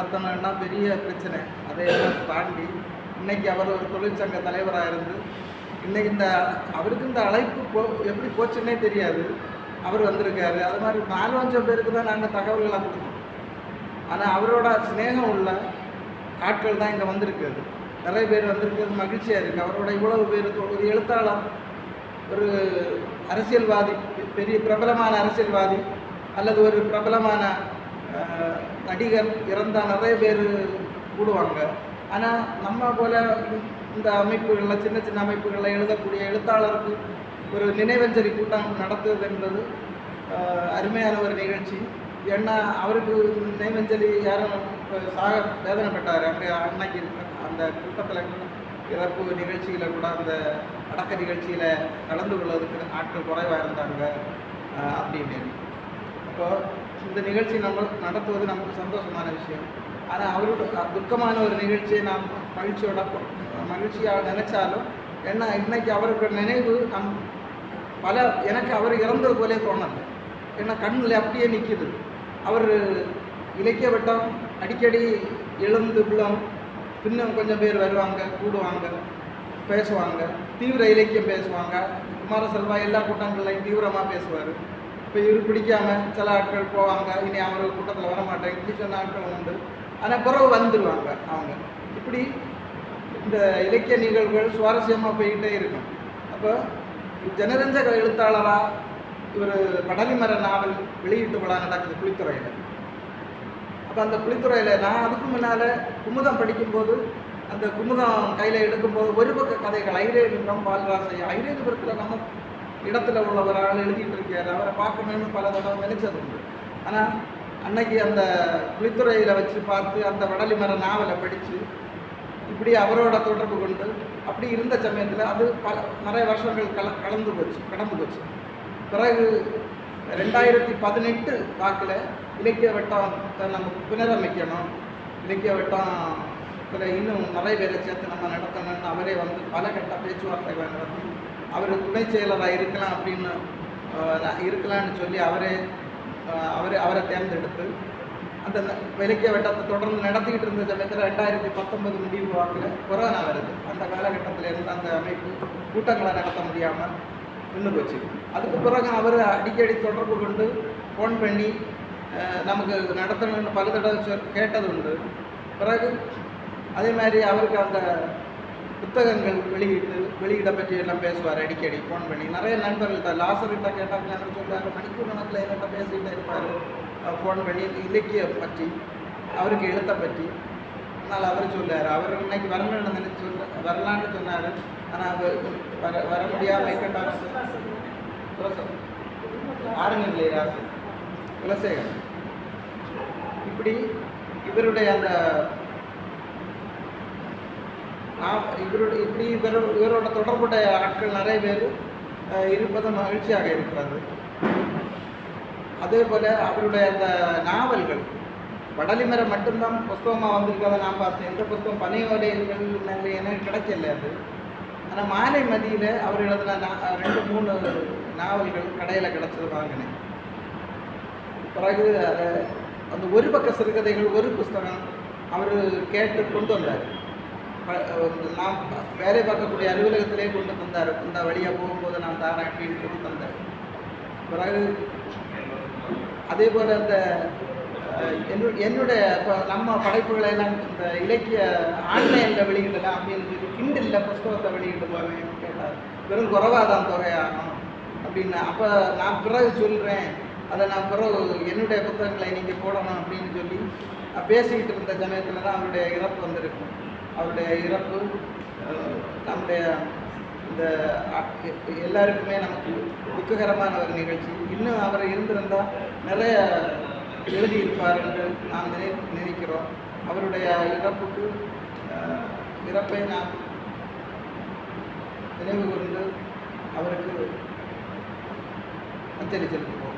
நடத்தணும்னா பெரிய பிரச்சனை. அதையெல்லாம் தாண்டி இன்றைக்கி அவர் ஒரு தொழிற்சங்க தலைவராக இருந்து இன்றைக்கி அவருக்கு இந்த அழைப்பு எப்படி போச்சுன்னே தெரியாது. அவர் வந்திருக்காரு. அது மாதிரி 4-5 பேருக்கு தான் நாங்கள் தகவல்களாக கொடுத்தோம். ஆனால் அவரோட சிநேகம் உள்ள ஆட்கள் தான் இங்கே வந்திருக்குது. நிறைய பேர் வந்திருக்கிறது மகிழ்ச்சியாக இருக்குது. அவரோட இவ்வளவு பேர், ஒரு எழுத்தாளர், ஒரு அரசியல்வாதி, பெரிய பிரபலமான அரசியல்வாதி அல்லது ஒரு பிரபலமான நடிகர் இறந்தால் நிறைய பேர் கூடுவாங்க. ஆனால் நம்ம போல் இந்த அமைப்புகளில், சின்ன சின்ன அமைப்புகளில் எழுதக்கூடிய எழுத்தாளருக்கு ஒரு நினைவஞ்சலி கூட்டம் நடத்துவது என்பது அருமையான ஒரு நிகழ்ச்சி. ஏன்னா அவருக்கு நினைவஞ்சலி யாரும் சாக வேதனைப்பட்டார். அங்கே அன்னைக்கு அந்த கூட்டத்தில் இறப்பு நிகழ்ச்சியில் கூட, அந்த அடக்க நிகழ்ச்சியில் கலந்து கொள்வதற்கு ஆட்கள் குறைவாக இருந்தாங்க அப்படின்னு. அப்போது இந்த நிகழ்ச்சி நம்ம நடத்துவது நமக்கு சந்தோஷமான விஷயம். ஆனால் அவரோட துக்கமான ஒரு நிகழ்ச்சியை நாம் மகிழ்ச்சியாக நினைச்சாலும், ஏன்னா இன்னைக்கு அவருக்கு நினைவு எனக்கு அவர் இறந்தது போலே தோணலை. ஏன்னா கண்ணில் அப்படியே நிற்கிது. அவர் இலக்கிய வட்டம் அடிக்கடி எழுந்து விழும், இன்னும் கொஞ்சம் பேர் வருவாங்க, கூடுவாங்க, பேசுவாங்க, தீவிர இலக்கியம் பேசுவாங்க. குமாரசெல்வா எல்லா கூட்டங்கள்லையும் தீவிரமாக பேசுவார். இப்போ இவர் பிடிக்காமல் சில ஆட்கள் போவாங்க, இனி அவர் கூட்டத்தில் வரமாட்டேன் இப்படி சொன்ன ஆட்கள் உண்டு. ஆனால் பிறகு வந்துடுவாங்க அவங்க. இப்படி இந்த இலக்கிய நிகழ்வுகள் சுவாரஸ்யமாக போய்கிட்டே இருக்கும். அப்போ ஜனரஞ்சக எழுத்தாளராக இவர் படலிமர நாவல் வெளியீட்டு விழா நடக்குது புலித்துறையில். அப்போ அந்த புலித்துறையில் நான் அதுக்கு முன்னால் குமுதம் படிக்கும்போது, அந்த குமுதம் கையில் எடுக்கும்போது ஒரு பக்க கதைகள் ஐரேதுபுரம் பாலராசை, ஐரேதுபுரத்தில் நம்ம இடத்துல உள்ள ஒரு ஆள் எழுதிட்டு இருக்கார், அவரை பார்க்கணும்னு பல தடவை நினைச்சது உண்டு. ஆனால் அன்னைக்கு அந்த புலித்துறையில் வச்சு பார்த்து அந்த வடலிமர நாவலை படித்து இப்படி அவரோட தொடர்பு கொண்டு அப்படி இருந்த சமயத்தில் அது நிறைய வருஷங்கள் கடந்து போச்சு. பிறகு 2018 வாக்கில் இலக்கிய வட்டத்தை நம்ம புனரமைக்கணும், இலக்கிய வட்டத்தில் இன்னும் நிறைய பேரை சேர்த்து நம்ம நடத்தணும்னு அவரே வந்து பல கட்ட பேச்சுவார்த்தைகளை நடத்தி, அவர் துணை செயலராக இருக்கலாம்னு சொல்லி அவரை தேர்ந்தெடுத்து அந்த இலக்கிய வட்டத்தை தொடர்ந்து நடத்திக்கிட்டு இருந்த சமயத்தில் 2019 முடிவு வாக்கில் கொரோனா வருது. அந்த காலகட்டத்தில் இருந்து அந்த அமைப்பு கூட்டங்களை நடத்த முடியாமல் நின்று போச்சு. அதுக்கு பிறகு அவர் அடிக்கடி தொடர்பு கொண்டு ஃபோன் பண்ணி நமக்கு நடத்தணும்னு பல தடவை கேட்டது உண்டு. பிறகு அதே மாதிரி அவருக்கு அந்த புத்தகங்கள் வெளியிட பற்றி எல்லாம் பேசுவார். அடிக்கடி ஃபோன் பண்ணி நிறைய நண்பர்கள்ட்ட, லாசர்கிட்ட கேட்டாங்க, சொல்கிறார், மணிக்கூர் கணக்கில் என்கிட்ட பேசிக்கிட்டே இருப்பார். ஃபோன் பண்ணி இலக்கியம் பற்றி, அவருக்கு எழுத்தை பற்றி. அதனால் அவர் சொல்லார், அவர் இன்னைக்கு வரலான்னு சொன்னார். ஆனால் வர முடியாமல் கேட்டார். ஆரஞ்சு ராசு, குலசேகர், இப்படி இவருடைய அந்த இவரோட தொடர்புடைய ஆட்கள் நிறைய பேர் இருப்பது மகிழ்ச்சியாக இருக்கிறது. அதே போல் அவருடைய அந்த நாவல்கள் வடலிமரம் மட்டும்தான் புஸ்தகமாக வந்திருக்கிறத நான் பார்த்தேன். இந்த புஸ்தகம் பனையோலைகள் எனக்கு கிடைக்கல அது. ஆனால் மாலை மதியில் அவர் எழுதின 2-3 நாவல்கள் கடையில் கிடச்சது வாங்கினேன். பிறகு அதை அந்த ஒரு பக்க சிறுகதைகள் ஒரு புஸ்தகம் அவர் கேட்டு கொண்டு வந்தார். நான் வேலை பார்க்கக்கூடிய அலுவலகத்திலே கொண்டு தந்தார். இந்த வழியாக போகும்போது நான் தாரேன் அப்படின்னு சொல்லி தந்தார். பிறகு அதே போல் அந்த என்னுடைய இப்போ நம்ம படைப்புகளை எல்லாம் இந்த இலக்கிய ஆன்லைனில் வெளியிடலாம் அப்படின்னு சொல்லி கிண்டலில் புஸ்தகத்தை வெளியிட்டு போவேன் கேட்டார். வெறும் குறைவாதான் தொகையாகும் அப்படின்னு. அப்போ நான் பிறகு சொல்கிறேன், அதை நான் பிறகு என்னுடைய புத்தகங்களை நீங்கள் போடணும் அப்படின்னு சொல்லி பேசிக்கிட்டு இருந்த சமயத்தில் தான் அவருடைய இறப்பு வந்திருக்கும். அவருடைய இறப்பு நம்முடைய இந்த எல்லாருக்குமே நமக்கு துக்ககரமான ஒரு நிகழ்ச்சி. இன்னும் அவர் இருந்திருந்தால் நிறைய எழுதியிருப்பார் என்று நாம் நினைக்கிறோம். அவருடைய இறப்பை நாம் நினைவு கூர்ந்து அவருக்கு அஞ்சலி செலுத்துவோம்.